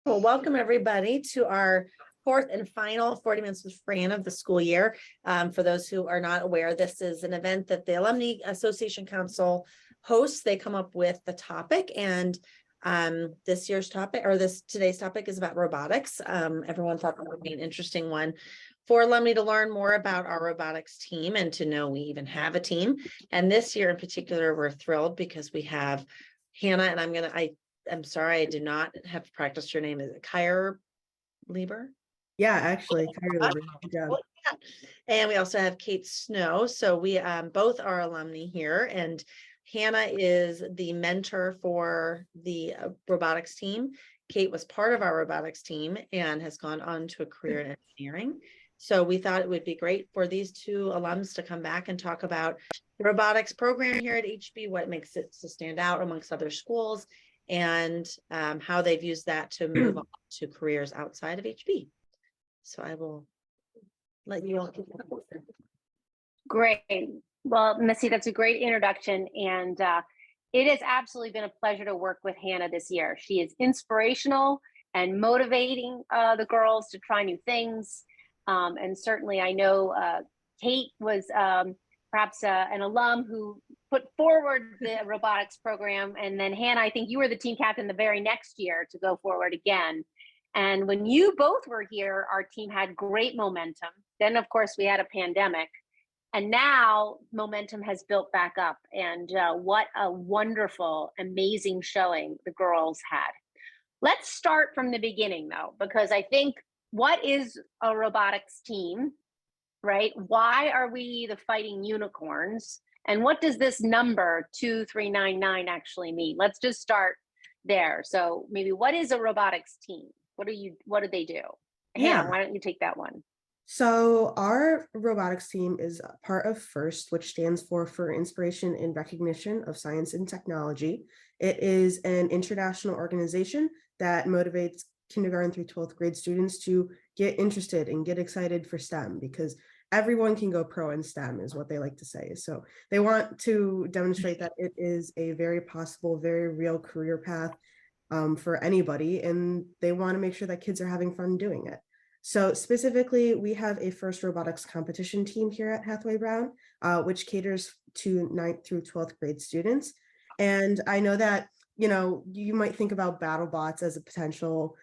Well, welcome everybody to our fourth and final 40 Minutes with Fran of the school year. For those who are not aware, this is an event that the Alumni Association Council hosts. They come up with the topic, and this year's topic, or today's topic, is about robotics. Everyone thought that would be an interesting one for alumni to learn more about our robotics team and to know we even have a team. And this year in particular, we're thrilled because we have Hanna, and I'm sorry, I do not have practiced your name. Is it Keyerleber? Yeah, actually, Keyerleber. Good job. And we also have Kate Snow. So we both are alumni here, and Hanna is the mentor for the robotics team. Kate was part of our robotics team and has gone on to a career in engineering. So we thought it would be great for these two alums to come back and talk about the robotics program here at HB, what makes it to stand out amongst other schools, and how they've used that to move on to careers outside of HB. So I will let you all. Great. Well, Missy, that's a great introduction. And it has absolutely been a pleasure to work with Hanna this year. She is inspirational and motivating the girls to try new things. And certainly I know Kate was perhaps an alum who put forward the robotics program. And then Hanna, I think you were the team captain the very next year to go forward again. And when you both were here, our team had great momentum. Then, of course, we had a pandemic. And now momentum has built back up. And what a wonderful, amazing showing the girls had. Let's start from the beginning, though, because I think, what is a robotics team, right? Why are we the fighting unicorns? And what does this number 2399 actually mean? Let's just start there. So maybe, what is a robotics team? What do they do? Hanna, why don't you take that one? So our robotics team is part of FIRST, which stands for Inspiration and Recognition of Science and Technology. It is an international organization that motivates kindergarten through 12th grade students to get interested and get excited for STEM, because everyone can go pro in STEM is what they like to say. So they want to demonstrate that it is a very possible, very real career path for anybody, and they want to make sure that kids are having fun doing it. So specifically, we have a FIRST robotics competition team here at Hathaway Brown, which caters to 9th through 12th grade students. And I know that, you might think about BattleBots as a potential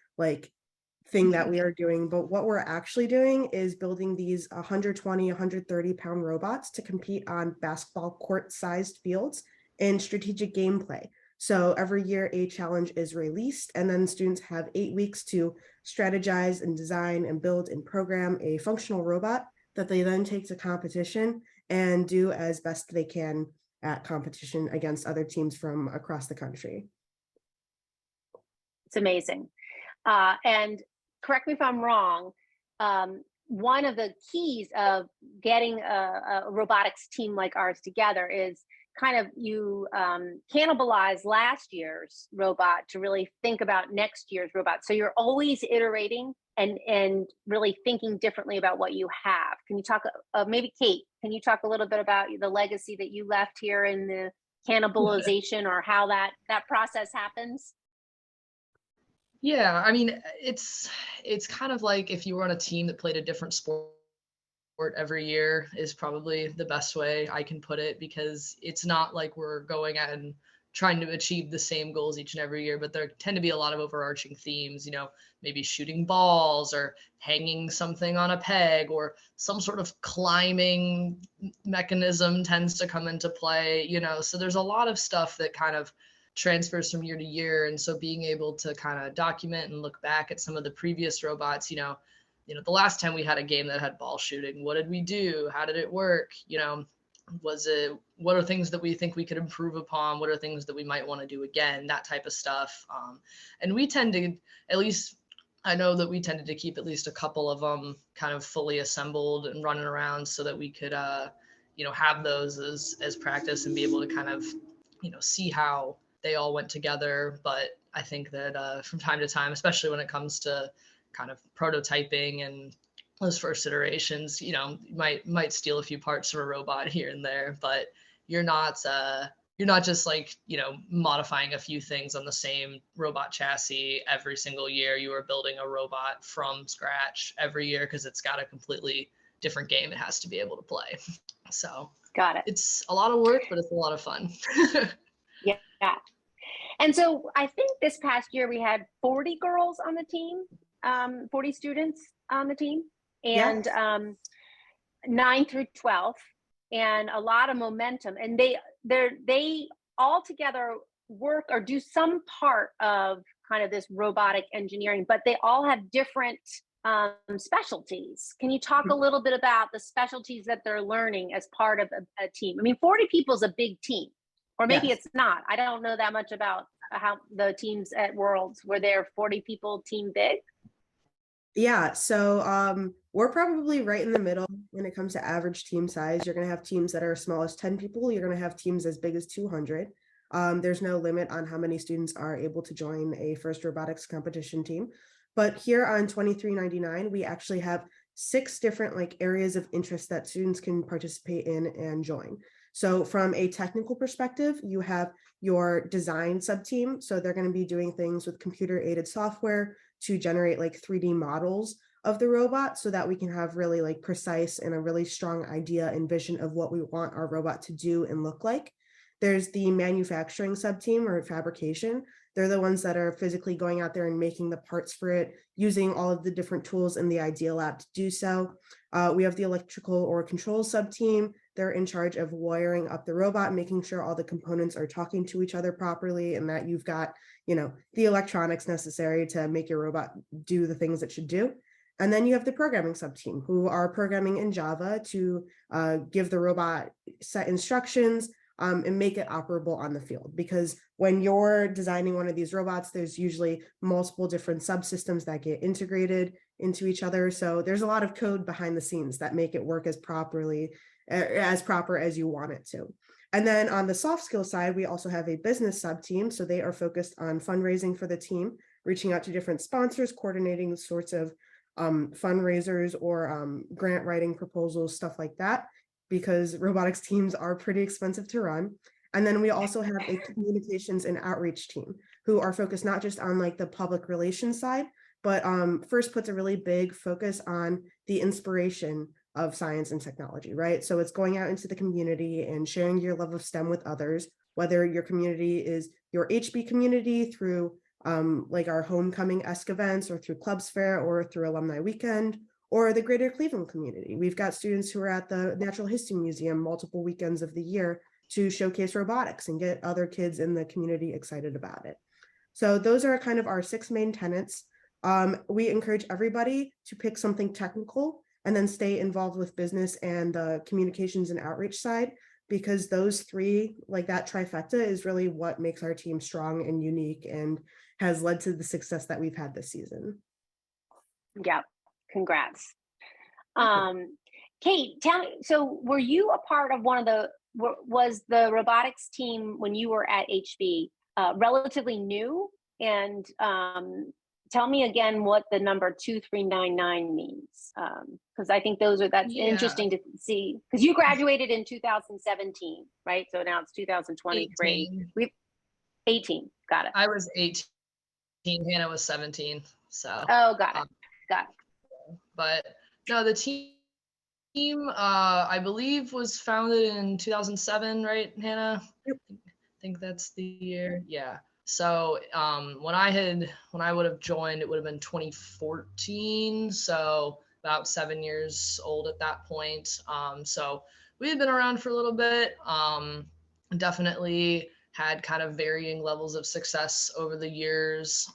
thing that we are doing, but what we're actually doing is building these 120, 130 pound robots to compete on basketball court sized fields in strategic gameplay. So every year a challenge is released, and then students have 8 weeks to strategize and design and build and program a functional robot that they then take to competition and do as best they can at competition against other teams from across the country. It's amazing. And correct me if I'm wrong, one of the keys of getting a robotics team like ours together is kind of you cannibalize last year's robot to really think about next year's robot. So you're always iterating and really thinking differently about what you have. Can you talk, maybe Kate, can you talk a little bit about the legacy that you left here in the cannibalization, or how that process happens? Yeah, I mean, it's kind of like if you were on a team that played a different sport every year is probably the best way I can put it, because it's not like we're going out and trying to achieve the same goals each and every year, but there tend to be a lot of overarching themes, maybe shooting balls or hanging something on a peg, or some sort of climbing mechanism tends to come into play, so there's a lot of stuff that kind of transfers from year to year. And so being able to kind of document and look back at some of the previous robots, the last time we had a game that had ball shooting, what did we do? How did it work? What are things that we think we could improve upon? What are things that we might want to do again? That type of stuff. And we tend to, at least I know that we tended to keep at least a couple of them kind of fully assembled and running around so that we could, have those as practice and be able to kind of, see how they all went together. But I think that from time to time, especially when it comes to kind of prototyping and those first iterations, you might steal a few parts from a robot here and there, but you're not you're not just like, modifying a few things on the same robot chassis every single year. You are building a robot from scratch every year because it's got a completely different game it has to be able to play. So Got it. it's a lot of work, but it's a lot of fun. Yeah. And so I think this past year we had 40 girls on the team, 40 students on the team, and Yes. 9 through 12, and a lot of momentum. And they all together work or do some part of kind of this robotic engineering, but they all have different specialties. Can you talk a little bit about the specialties that they're learning as part of a team? I mean, 40 people is a big team, or maybe Yes. it's not. I don't know that much about how the teams at Worlds. Were there 40 people team big? Yeah, so we're probably right in the middle when it comes to average team size. You're going to have teams that are as small as 10 people. You're going to have teams as big as 200. There's no limit on how many students are able to join a FIRST robotics competition team. But here on 2399, we actually have 6 different like areas of interest that students can participate in and join. So from a technical perspective, you have your design sub-team. So they're going to be doing things with computer aided software to generate like 3D models of the robot so that we can have really like precise and a really strong idea and vision of what we want our robot to do and look like. There's the manufacturing sub-team or fabrication. They're the ones that are physically going out there and making the parts for it, using all of the different tools in the Idea Lab to do so. We have the electrical or control sub-team. They're in charge of wiring up the robot, making sure all the components are talking to each other properly and that you've got, the electronics necessary to make your robot do the things it should do. And then you have the programming sub-team who are programming in Java to give the robot set instructions and make it operable on the field. Because when you're designing one of these robots, there's usually multiple different subsystems that get integrated into each other. So there's a lot of code behind the scenes that make it work as proper as you want it to. And then on the soft skill side, we also have a business sub-team. So they are focused on fundraising for the team, reaching out to different sponsors, coordinating sorts of fundraisers or grant writing proposals, stuff like that, because robotics teams are pretty expensive to run. And then we also have a communications and outreach team who are focused not just on like the public relations side, but first puts a really big focus on the inspiration of science and technology, right? So it's going out into the community and sharing your love of STEM with others, whether your community is your HB community through like our homecoming-esque events or through Clubs Fair or through Alumni Weekend, or the greater Cleveland community. We've got students who are at the Natural History Museum multiple weekends of the year to showcase robotics and get other kids in the community excited about it. So those are kind of our 6 main tenets. We encourage everybody to pick something technical and then stay involved with business and the communications and outreach side, because those 3, like that trifecta, is really what makes our team strong and unique and has led to the success that we've had this season. Yeah, congrats. Kate, tell me, so were you a part of was the robotics team when you were at HB relatively new? And tell me again what the number 2399 means, because I think that's interesting to see, because you graduated in 2017, right? So now it's 2023. 18. Got it. I was 18. Hanna was 17. So. Oh, got it. But no, the team, I believe, was founded in 2007, right, Hanna? Yep. I think that's the year. Yeah. So when I would have joined, it would have been 2014. So about 7 years old at that point. So we had been around for a little bit. Definitely had kind of varying levels of success over the years.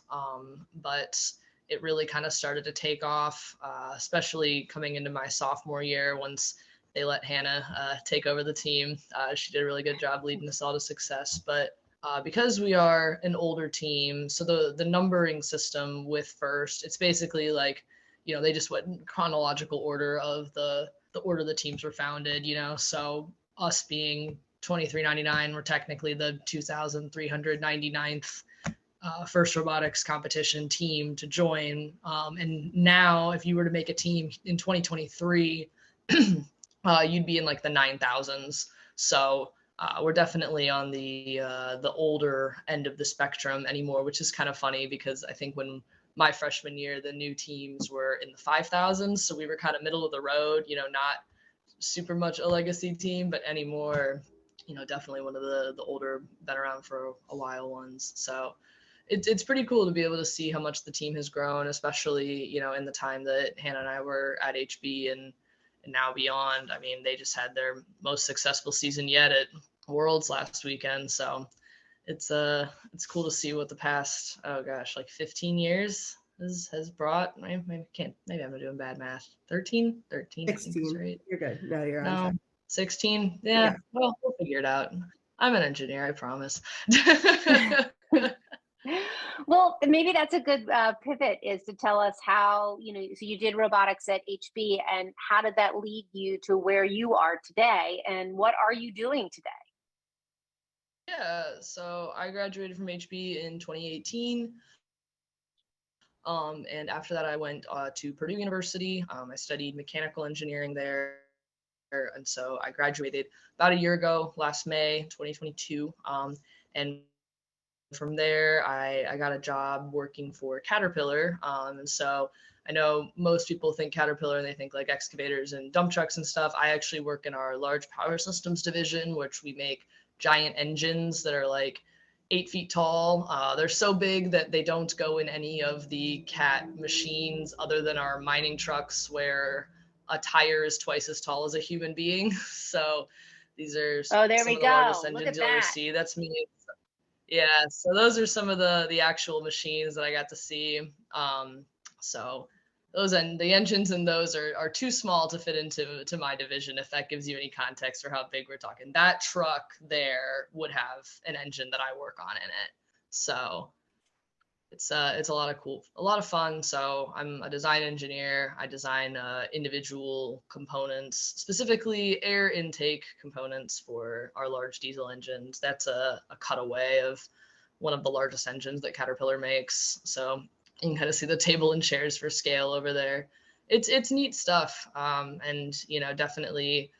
But it really kind of started to take off, especially coming into my sophomore year once they let Hanna take over the team. She did a really good job leading us all to success. But because we are an older team, so the numbering system with FIRST, it's basically like, they just went in chronological order of the order the teams were founded, so us being 2399, we're technically the 2,399th FIRST robotics competition team to join. And now if you were to make a team in 2023, you'd be in like the 9,000s. So we're definitely on the older end of the spectrum anymore, which is kind of funny because I think when my freshman year, the new teams were in the 5,000s. So we were kind of middle of the road, not super much a legacy team, but anymore, definitely one of the older, been around for a while ones. So it's pretty cool to be able to see how much the team has grown, especially, in the time that Hanna and I were at HB and now beyond. I mean, they just had their most successful season yet at Worlds last weekend. So it's cool to see what the past, oh gosh, like 15 years has brought. Maybe I'm doing bad math. 13, I think is 16. right. You're good. No, you're on No, track. 16. Yeah. Yeah. Well, we'll figure it out. I'm an engineer, I promise. Well, maybe that's a good pivot, is to tell us how, so you did robotics at HB, and how did that lead you to where you are today, and what are you doing today? Yeah, so I graduated from HB in 2018. And after that, I went to Purdue University. I studied mechanical engineering there. And so I graduated about a year ago, last May 2022. And from there, I got a job working for Caterpillar. And so I know most people think Caterpillar and they think like excavators and dump trucks and stuff. I actually work in our large power systems division, which we make giant engines that are like 8 feet tall. They're so big that they don't go in any of the Cat machines other than our mining trucks, where a tire is twice as tall as a human being. So these are Oh, there some we of the largest go. Look engines at you'll ever that. see. That's me. Yeah, so those are some of the actual machines that I got to see. So those, and the engines in those are too small to fit into my division, if that gives you any context for how big we're talking. That truck there would have an engine that I work on in it. So it's a lot of fun. So I'm a design engineer. I design individual components, specifically air intake components for our large diesel engines. That's a cutaway of one of the largest engines that Caterpillar makes. So you can kind of see the table and chairs for scale over there. It's neat stuff. And definitely,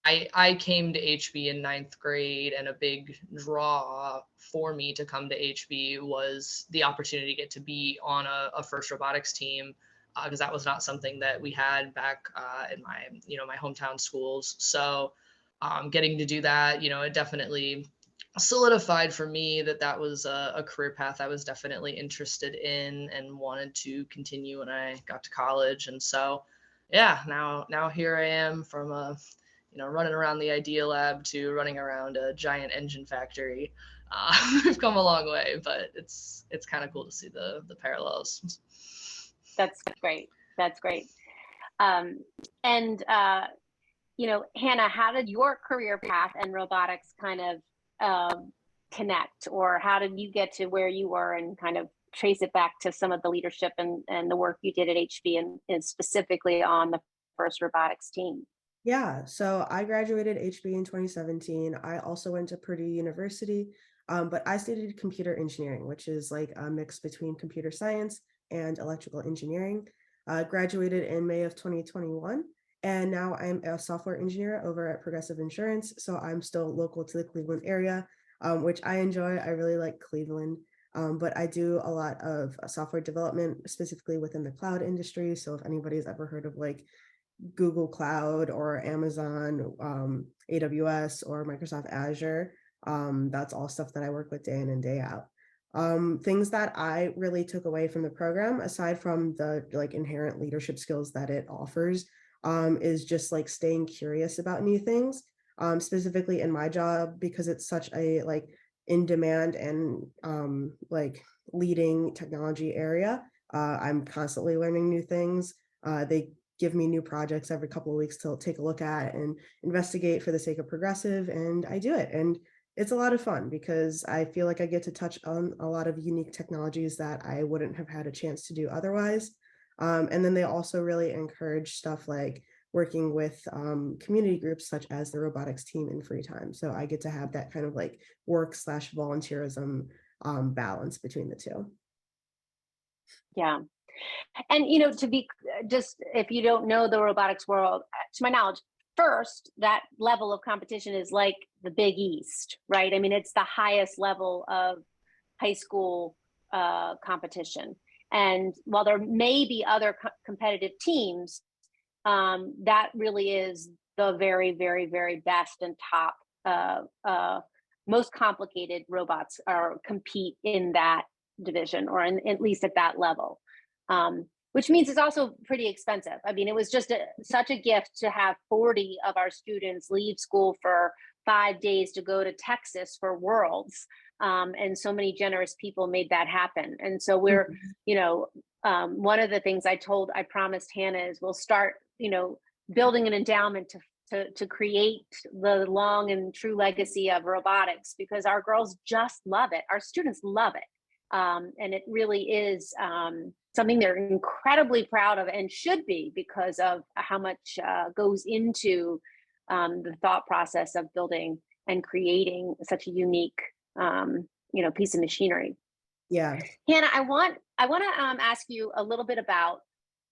I came to HB in ninth grade, and a big draw for me to come to HB was the opportunity to get to be on a FIRST robotics team, because that was not something that we had back in my hometown schools. So getting to do that, it definitely solidified for me that was a career path I was definitely interested in and wanted to continue when I got to college. And so, yeah, now here I am, from running around the Idea Lab to running around a giant engine factory. We've come a long way, but it's kind of cool to see the parallels. That's great. That's great. And Hanna, how did your career path and robotics kind of connect, or how did you get to where you were, and kind of trace it back to some of the leadership and the work you did at HB, and specifically on the FIRST robotics team? Yeah, so I graduated HB in 2017. I also went to Purdue University, but I studied computer engineering, which is like a mix between computer science and electrical engineering. Graduated in May of 2021, and now I'm a software engineer over at Progressive Insurance. So I'm still local to the Cleveland area, which I enjoy. I really like Cleveland. But I do a lot of software development, specifically within the cloud industry. So if anybody's ever heard of like Google Cloud or Amazon, AWS or Microsoft Azure, that's all stuff that I work with day in and day out. Things that I really took away from the program, aside from the like inherent leadership skills that it offers, is just like staying curious about new things. Specifically in my job, because it's such a like in demand and like leading technology area. I'm constantly learning new things. They give me new projects every couple of weeks to take a look at and investigate for the sake of Progressive, and I do it. And it's a lot of fun because I feel like I get to touch on a lot of unique technologies that I wouldn't have had a chance to do otherwise. And then they also really encourage stuff like working with community groups such as the robotics team in free time. So I get to have that kind of like work/volunteerism balance between the two. Yeah. And, to be just, if you don't know the robotics world, to my knowledge, first, that level of competition is like the Big East, right? I mean, it's the highest level of high school competition. And while there may be other competitive teams, that really is the very, very, very best and top, most complicated robots are compete in that division, or at least at that level. Which means it's also pretty expensive. I mean, it was just such a gift to have 40 of our students leave school for 5 days to go to Texas for Worlds. And so many generous people made that happen. And so we're, one of the things I promised Hanna is we'll start, building an endowment to create the long and true legacy of robotics, because our girls just love it. Our students love it. And it really is something they're incredibly proud of, and should be, because of how much goes into the thought process of building and creating such a unique, piece of machinery. Yeah. Hanna, I want to ask you a little bit about,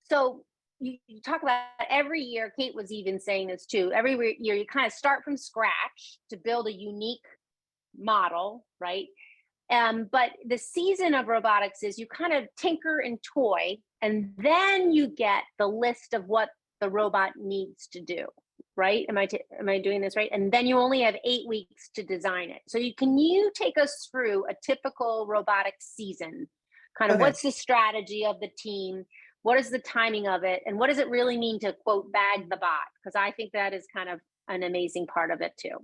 so you talk about every year, Kate was even saying this too, every year you kind of start from scratch to build a unique model, right? But the season of robotics is you kind of tinker and toy, and then you get the list of what the robot needs to do, right? Am I doing this right? And then you only have 8 weeks to design it. So can you take us through a typical robotics season? Kind of what's the strategy of the team? What is the timing of it? And what does it really mean to, quote, bag the bot? Because I think that is kind of an amazing part of it too.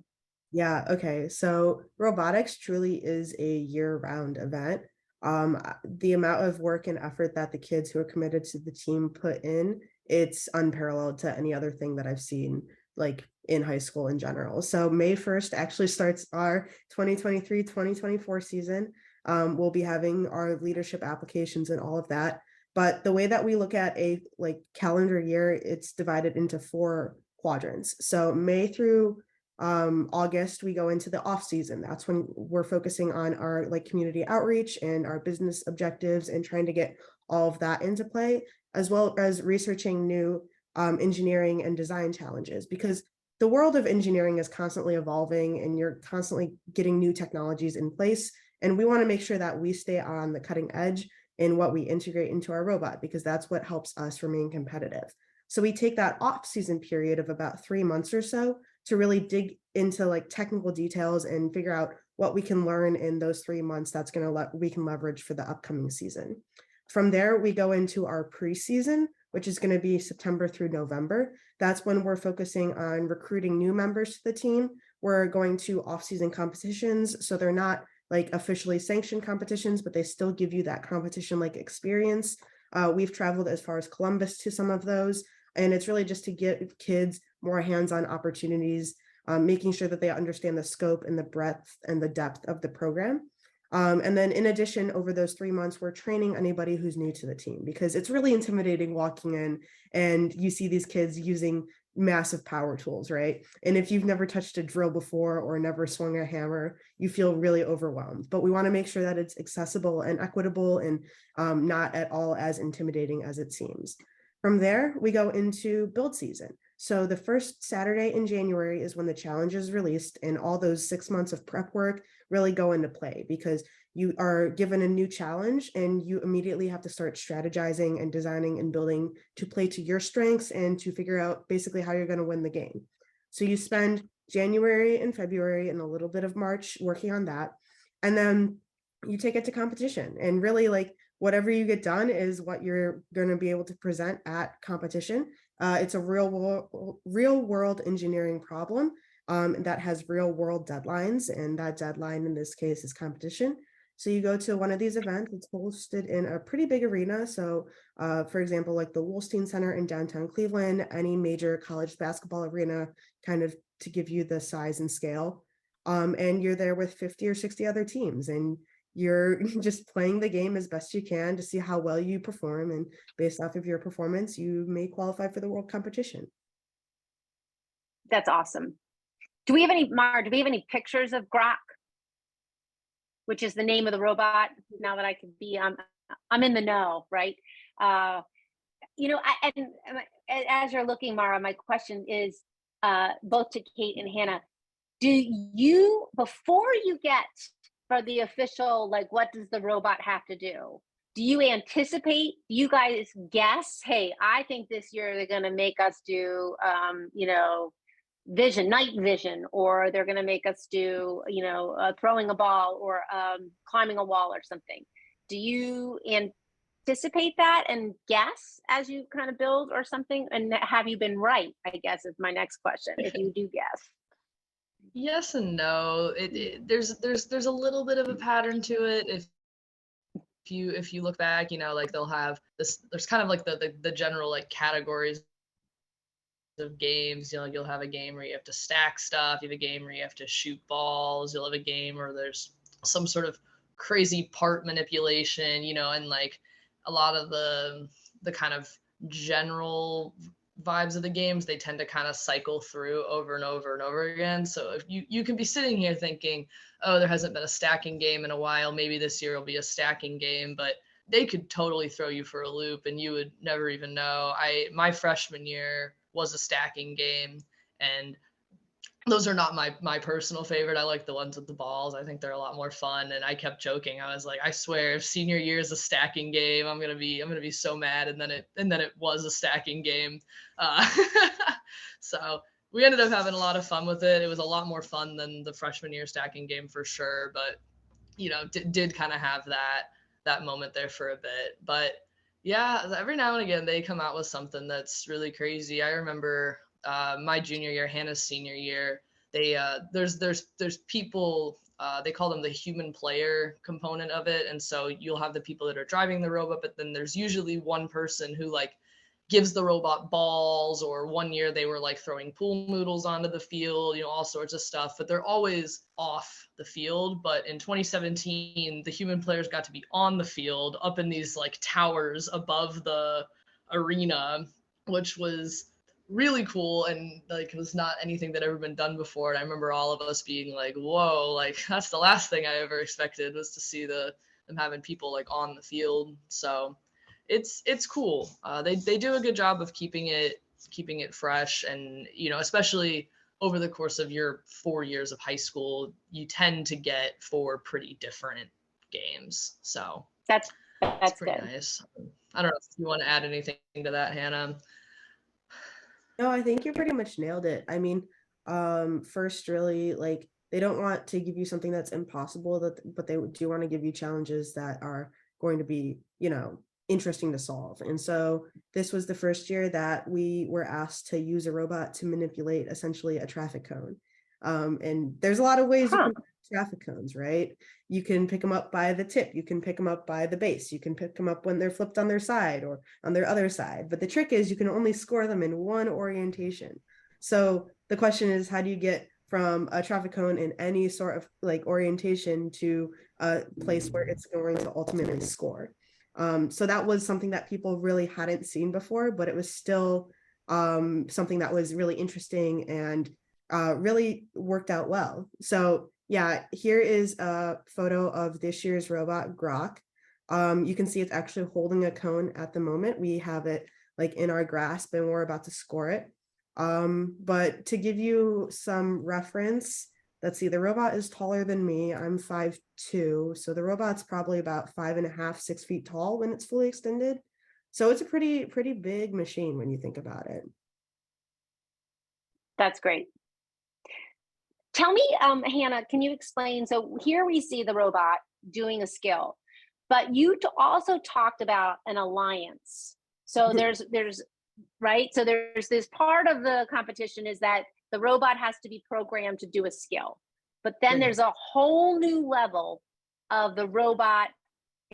Yeah, okay. So robotics truly is a year-round event. The amount of work and effort that the kids who are committed to the team put in, it's unparalleled to any other thing that I've seen, like in high school in general. So May 1st actually starts our 2023-2024 season. We'll be having our leadership applications and all of that. But the way that we look at a calendar year, it's divided into 4 quadrants. So May through August, we go into the off season. That's when we're focusing on our community outreach and our business objectives and trying to get all of that into play, as well as researching new engineering and design challenges, because the world of engineering is constantly evolving and you're constantly getting new technologies in place. And we want to make sure that we stay on the cutting edge in what we integrate into our robot, because that's what helps us remain competitive. So we take that off-season period of about 3 months or so to really dig into technical details and figure out what we can learn in those 3 months that's we can leverage for the upcoming season. From there, we go into our preseason, which is going to be September through November. That's when we're focusing on recruiting new members to the team. We're going to off-season competitions, so they're not officially sanctioned competitions, but they still give you that competition-like experience. We've traveled as far as Columbus to some of those, and it's really just to get kids more hands-on opportunities, making sure that they understand the scope and the breadth and the depth of the program. And then in addition, over those 3 months, we're training anybody who's new to the team, because it's really intimidating walking in and you see these kids using massive power tools, right? And if you've never touched a drill before or never swung a hammer, you feel really overwhelmed. But we want to make sure that it's accessible and equitable and not at all as intimidating as it seems. From there, we go into build season. So the first Saturday in January is when the challenge is released, and all those 6 months of prep work really go into play, because you are given a new challenge and you immediately have to start strategizing and designing and building to play to your strengths and to figure out basically how you're going to win the game. So you spend January and February and a little bit of March working on that. And then you take it to competition, and really whatever you get done is what you're going to be able to present at competition. It's a real world engineering problem that has real world deadlines, and that deadline in this case is competition. So you go to one of these events, it's hosted in a pretty big arena. So for example, the Wolstein Center in downtown Cleveland, any major college basketball arena, kind of to give you the size and scale. And you're there with 50 or 60 other teams, and you're just playing the game as best you can to see how well you perform. And based off of your performance, you may qualify for the world competition. That's awesome. Do we have any pictures of Grok, which is the name of the robot? Now that I can be, I'm in the know, right? And as you're looking, Mara, my question is, both to Kate and Hannah, do you, before you get for the official, like, what does the robot have to do? Do you anticipate, you guys guess, hey, I think this year they're going to make us do, night vision, or they're going to make us do, throwing a ball, or climbing a wall or something. Do you anticipate that and guess as you kind of build or something? And have you been right, I guess, is my next question, if you do guess. Yes and no. There's a little bit of a pattern to it. If you look back, like they'll have this, there's kind of like the general like categories of games. You'll have a game where you have to stack stuff, you have a game where you have to shoot balls, you'll have a game where there's some sort of crazy part manipulation, and like a lot of the kind of general vibes of the games, they tend to kind of cycle through over and over and over again. So if you can be sitting here thinking, oh, there hasn't been a stacking game in a while, maybe this year will be a stacking game, but they could totally throw you for a loop and you would never even know. My freshman year was a stacking game, and those are not my personal favorite. I like the ones with the balls. I think they're a lot more fun. And I kept joking. I was like, I swear, if senior year is a stacking game, I'm gonna be so mad. And then it was a stacking game. So we ended up having a lot of fun with it. It was a lot more fun than the freshman year stacking game for sure. But did kind of have that moment there for a bit. But yeah, every now and again they come out with something that's really crazy. I remember my junior year, Hannah's senior year, there's people, they call them the human player component of it. And so you'll have the people that are driving the robot, but then there's usually one person who like gives the robot balls, or one year they were like throwing pool noodles onto the field, all sorts of stuff, but they're always off the field. But in 2017, the human players got to be on the field up in these like towers above the arena, which was really cool, and like it was not anything that had ever been done before. And I remember all of us being like, whoa, like that's the last thing I ever expected, was to see them having people like on the field. So it's cool. They do a good job of keeping it fresh, and especially over the course of your 4 years of high school, you tend to get 4 pretty different games. So that's pretty good. nice. I don't know if you want to add anything to that, Hannah. No, I think you pretty much nailed it. I mean, first, really, like, they don't want to give you something that's impossible, but they do want to give you challenges that are going to be, interesting to solve. And so this was the first year that we were asked to use a robot to manipulate essentially a traffic cone. And there's a lot of ways you can traffic cones, right? You can pick them up by the tip, you can pick them up by the base, you can pick them up when they're flipped on their side or on their other side. But the trick is you can only score them in one orientation. So the question is, how do you get from a traffic cone in any sort of like orientation to a place where it's going to ultimately score? So that was something that people really hadn't seen before, but it was still something that was really interesting and really worked out well. So yeah, here is a photo of this year's robot, Grok. You can see it's actually holding a cone at the moment. We have it like in our grasp and we're about to score it. But to give you some reference, let's see, the robot is taller than me. I'm 5'2", so the robot's probably about 5.5, 6 feet tall when it's fully extended. So it's a pretty big machine when you think about it. That's great. Tell me, Hannah, can you explain? So here we see the robot doing a skill, but you also talked about an alliance. So there's right. So there's this part of the competition is that the robot has to be programmed to do a skill, but then there's a whole new level of the robot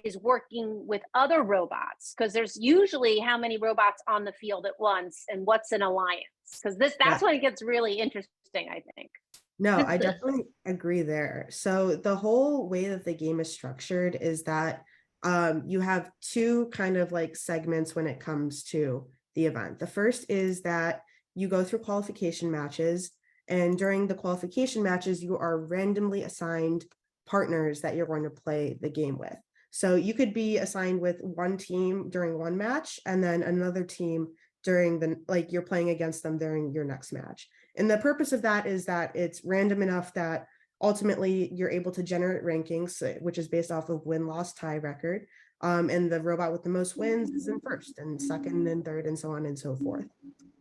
is working with other robots, because there's usually how many robots on the field at once, and what's an alliance, because that's when it gets really interesting, I think. No, I definitely agree there. So the whole way that the game is structured is that you have 2 kind of like segments when it comes to the event. The first is that you go through qualification matches, and during the qualification matches, you are randomly assigned partners that you're going to play the game with. So you could be assigned with one team during one match, and then another team during you're playing against them during your next match. And the purpose of that is that it's random enough that ultimately you're able to generate rankings, which is based off of win-loss tie record. And the robot with the most wins is in first and second and third and so on and so forth.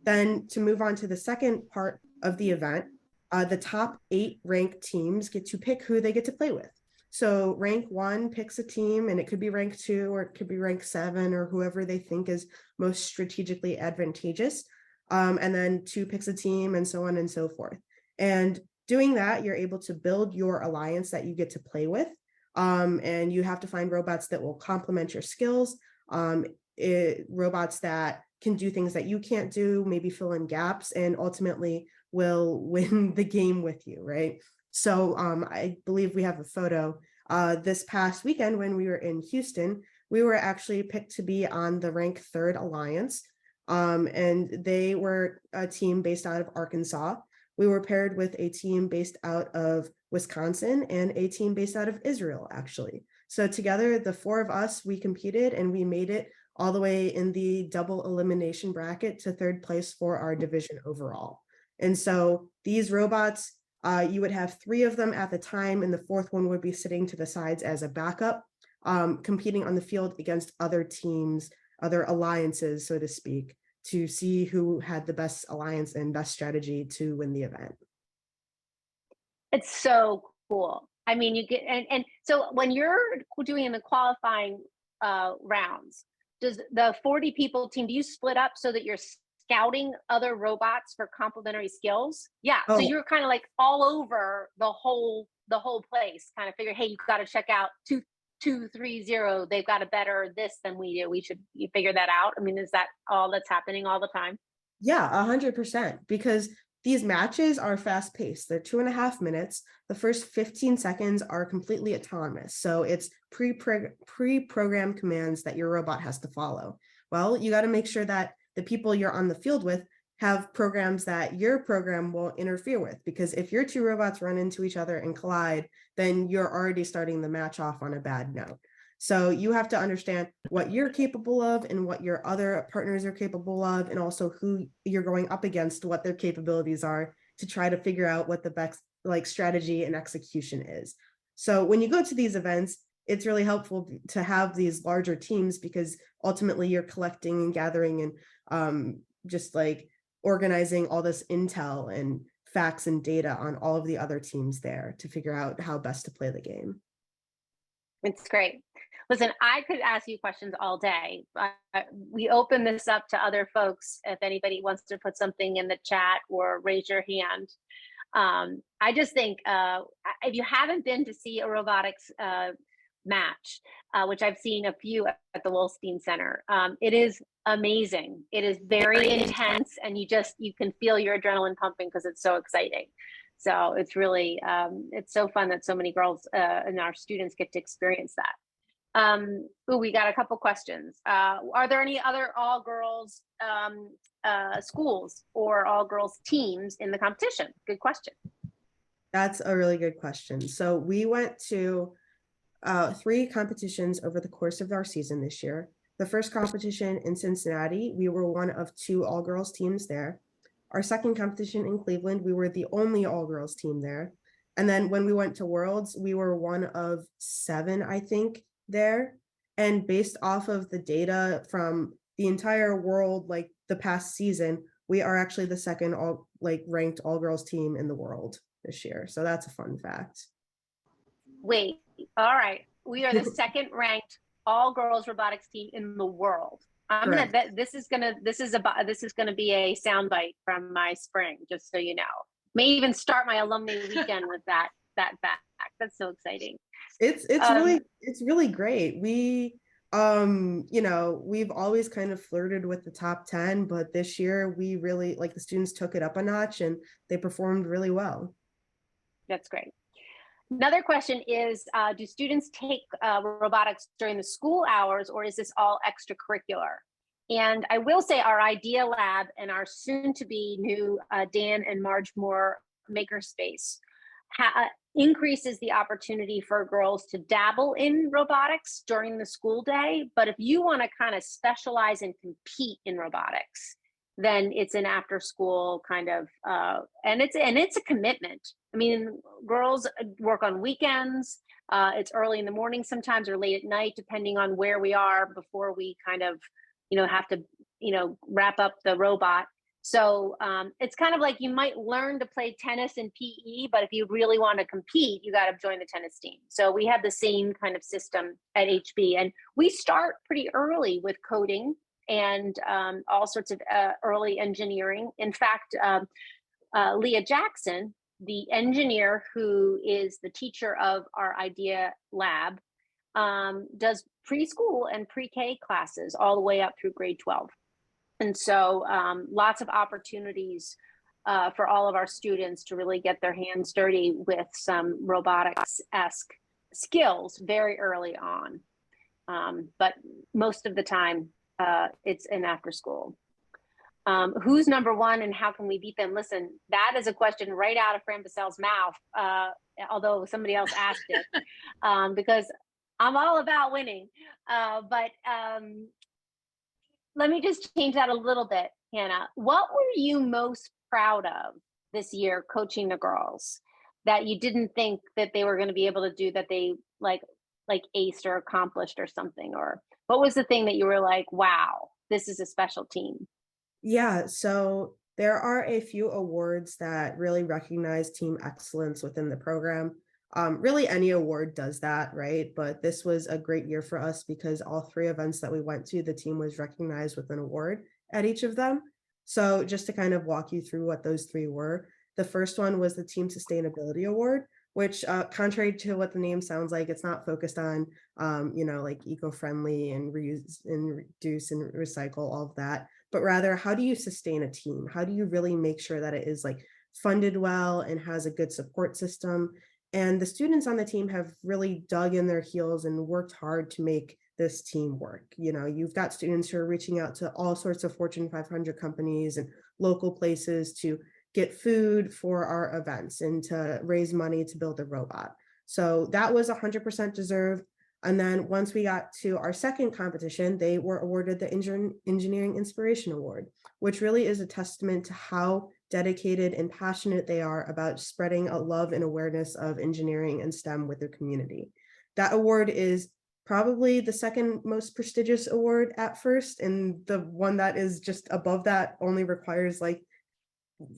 Then to move on to the second part of the event, the top 8 ranked teams get to pick who they get to play with. So rank 1 picks a team, and it could be rank 2 or it could be rank 7 or whoever they think is most strategically advantageous. And then 2 picks a team and so on and so forth. And doing that, you're able to build your alliance that you get to play with. And you have to find robots that will complement your skills, robots that can do things that you can't do, maybe fill in gaps, and ultimately will win the game with you, right? So I believe we have a photo. This past weekend when we were in Houston, we were actually picked to be on the rank 3rd alliance. And they were a team based out of Arkansas. We were paired with a team based out of Wisconsin and a team based out of Israel, actually. So together, the 4 of us, we competed and we made it all the way in the double elimination bracket to 3rd place for our division overall. And so these robots, you would have 3 of them at the time, and the 4th one would be sitting to the sides as a backup, competing on the field against other teams, other alliances, so to speak, to see who had the best alliance and best strategy to win the event. It's so cool. I mean, you get, and so when you're doing the qualifying rounds, does the 40 people team, do you split up so that you're scouting other robots for complementary skills? Yeah. Oh. So you're kind of like all over the whole place, kind of figure, hey, you've got to check out 230. They've got a better this than we do. You figure that out. I mean, is that all that's happening all the time? Yeah, 100%, because these matches are fast paced. They're 2.5 minutes. The first 15 seconds are completely autonomous. So it's pre-programmed commands that your robot has to follow. Well, you got to make sure that the people you're on the field with have programs that your program won't interfere with, because if your 2 robots run into each other and collide, then you're already starting the match off on a bad note. So you have to understand what you're capable of and what your other partners are capable of, and also who you're going up against, what their capabilities are, to try to figure out what the best strategy and execution is. So when you go to these events, it's really helpful to have these larger teams, because ultimately you're collecting and gathering and just like organizing all this intel and facts and data on all of the other teams there to figure out how best to play the game. It's great. Listen, I could ask you questions all day. We open this up to other folks if anybody wants to put something in the chat or raise your hand. I just think if you haven't been to see a robotics match, which I've seen a few at the Wolstein Center, it is amazing. It is very intense, and you can feel your adrenaline pumping because it's so exciting. So it's really, it's so fun that so many girls and our students get to experience that. We got a couple questions. Are there any other all-girls schools or all-girls teams in the competition? Good question. That's a really good question. So we went to 3 competitions over the course of our season this year. The first competition in Cincinnati, we were one of 2 all-girls teams there. Our second competition in Cleveland, we were the only all-girls team there. And then when we went to Worlds, we were one of 7, I think, there. And based off of the data from the entire world, like the past season, we are actually the second ranked all-girls team in the world this year. So that's a fun fact. Wait, all right. We are the second ranked all-girls robotics team in the world. I'm gonna bet this is gonna be a soundbite from my spring, just so you know. May even start my alumni weekend with that fact. That's so exciting. It's really great. We we've always kind of flirted with the top 10, but this year we really, the students took it up a notch and they performed really well. That's great. Another question is, do students take robotics during the school hours, or is this all extracurricular? And I will say our Idea Lab and our soon-to-be new Dan and Marge Moore Makerspace increases the opportunity for girls to dabble in robotics during the school day. But if you want to kind of specialize and compete in robotics, then it's an after school kind of, and it's a commitment. I mean, girls work on weekends. It's early in the morning sometimes, or late at night, depending on where we are before we kind of, have to, wrap up the robot. So it's kind of like you might learn to play tennis in PE, but if you really want to compete, you got to join the tennis team. So we have the same kind of system at HB, and we start pretty early with coding and all sorts of early engineering. In fact, Leah Jackson, the engineer who is the teacher of our idea lab, does preschool and pre-K classes all the way up through grade 12. And so lots of opportunities for all of our students to really get their hands dirty with some robotics-esque skills very early on. But most of the time, it's in after school. Who's number one and how can we beat them? Listen, that is a question right out of Fran Bisselle's mouth, although somebody else asked it, because I'm all about winning. But let me just change that a little bit, Hanna. What were you most proud of this year coaching the girls that you didn't think that they were going to be able to do, that they like aced or accomplished or something? Or what was the thing that you were like, wow, this is a special team? Yeah, so there are a few awards that really recognize team excellence within the program. Really, any award does that, right? But this was a great year for us because all three events that we went to, the team was recognized with an award at each of them. So just to kind of walk you through what those three were, the first one was the Team Sustainability Award, which contrary to what the name sounds like, it's not focused on, like eco-friendly and reuse and reduce and recycle, all of that, but rather how do you sustain a team? How do you really make sure that it is like funded well and has a good support system? And the students on the team have really dug in their heels and worked hard to make this team work. You've got students who are reaching out to all sorts of Fortune 500 companies and local places to get food for our events and to raise money to build a robot. So that was 100% deserved. And then once we got to our second competition, they were awarded the Engineering Inspiration Award, which really is a testament to how dedicated and passionate they are about spreading a love and awareness of engineering and STEM with their community. That award is probably the second most prestigious award at first, and the one that is just above that only requires like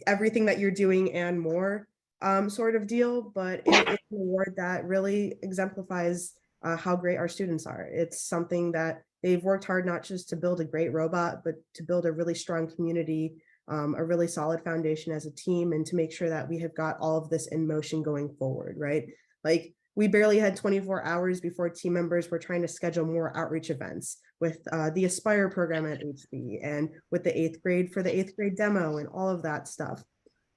everything that you're doing and more sort of deal, but it's an award that really exemplifies how great our students are. It's something that they've worked hard not just to build a great robot, but to build a really strong community, a really solid foundation as a team, and to make sure that we have got all of this in motion going forward, right? Like we barely had 24 hours before team members were trying to schedule more outreach events with the Aspire program at HB and with the 8th grade for the 8th grade demo and all of that stuff.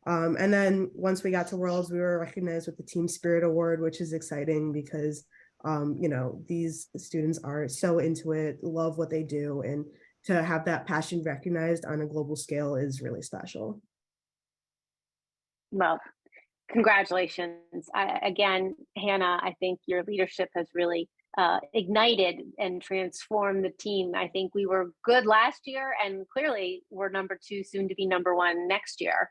And then once we got to Worlds, we were recognized with the Team Spirit Award, which is exciting because these students are so into it, love what they do, and to have that passion recognized on a global scale is really special. Well, congratulations. Again, Hanna, I think your leadership has really ignited and transformed the team. I think we were good last year, and clearly we're number 2, soon to be number 1 next year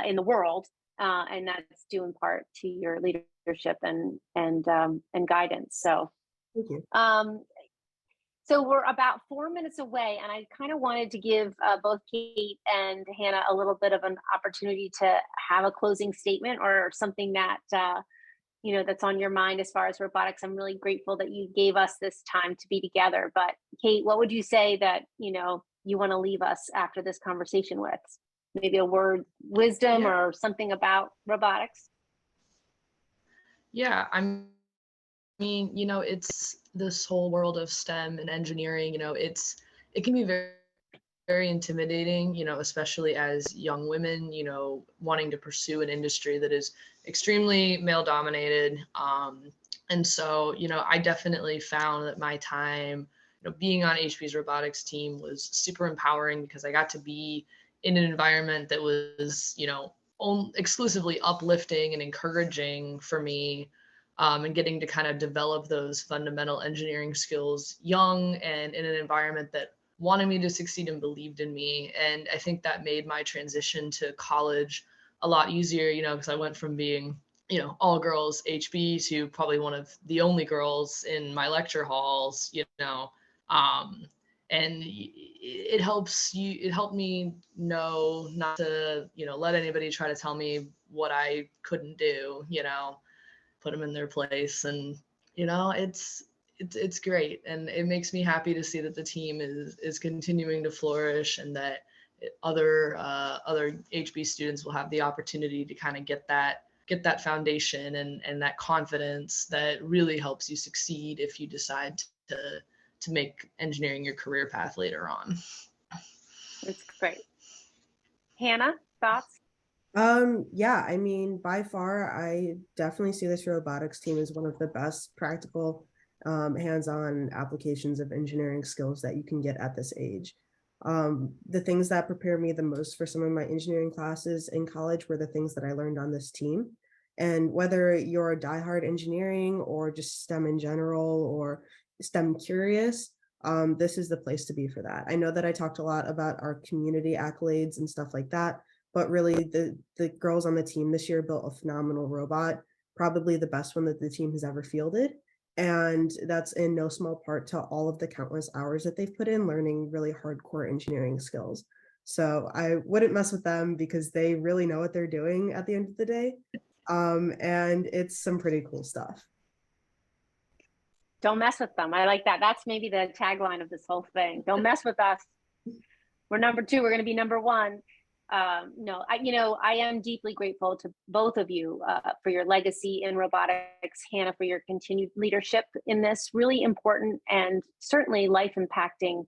in the world. And that's due in part to your leadership and guidance. So, thank you. So we're about 4 minutes away, and I kind of wanted to give both Kate and Hanna a little bit of an opportunity to have a closing statement or something that that's on your mind as far as robotics. I'm really grateful that you gave us this time to be together. But Kate, what would you say that you want to leave us after this conversation with? Maybe a word, wisdom, or something about robotics? Yeah, I mean, it's this whole world of STEM and engineering, it can be very, very intimidating, especially as young women, wanting to pursue an industry that is extremely male dominated. And so, I definitely found that my time, being on HB's robotics team was super empowering because I got to be in an environment that was, exclusively uplifting and encouraging for me. And getting to kind of develop those fundamental engineering skills young and in an environment that wanted me to succeed and believed in me. And I think that made my transition to college a lot easier, because I went from being, all girls HB to probably one of the only girls in my lecture halls, and it helped me know not to, let anybody try to tell me what I couldn't do, put them in their place. And, it's great. And it makes me happy to see that the team is continuing to flourish, and that other HB students will have the opportunity to kind of get that foundation and that confidence that really helps you succeed if you decide to make engineering your career path later on. That's great. Hanna, thoughts? Yeah, I mean, by far, I definitely see this robotics team as one of the best practical, hands-on applications of engineering skills that you can get at this age. The things that prepare me the most for some of my engineering classes in college were the things that I learned on this team. And whether you're a diehard engineering or just STEM in general or STEM curious, this is the place to be for that. I know that I talked a lot about our community accolades and stuff like that, but really the girls on the team this year built a phenomenal robot, probably the best one that the team has ever fielded. And that's in no small part to all of the countless hours that they've put in learning really hardcore engineering skills. So I wouldn't mess with them because they really know what they're doing at the end of the day. And it's some pretty cool stuff. Don't mess with them. I like that. That's maybe the tagline of this whole thing. Don't mess with us. We're number 2. We're going to be number 1. No, I am deeply grateful to both of you for your legacy in robotics, Hanna, for your continued leadership in this really important and certainly life impacting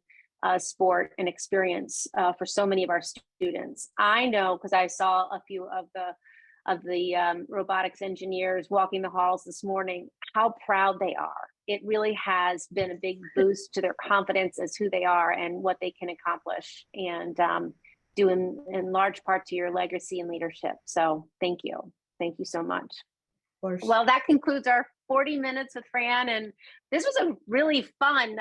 sport and experience for so many of our students. I know because I saw a few of the robotics engineers walking the halls this morning, how proud they are. It really has been a big boost to their confidence as who they are and what they can accomplish, and due in large part to your legacy and leadership. So thank you. Thank you so much. Well, that concludes our 40 minutes with Fran, and this was a really fun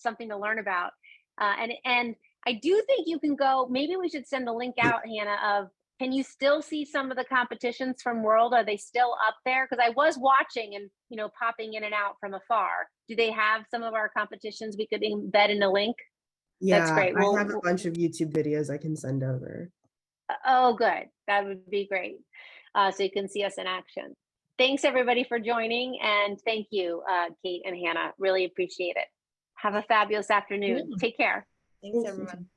something to learn about. And I do think you can go, maybe we should send the link out, Hanna, of can you still see some of the competitions from World? Are they still up there? Because I was watching and, popping in and out from afar. Do they have some of our competitions we could embed in a link? Yeah, that's great. I have a bunch of YouTube videos I can send over. Oh, good. That would be great. So you can see us in action. Thanks everybody for joining, and thank you, Kate and Hanna. Really appreciate it. Have a fabulous afternoon. Take care. Thanks, everyone.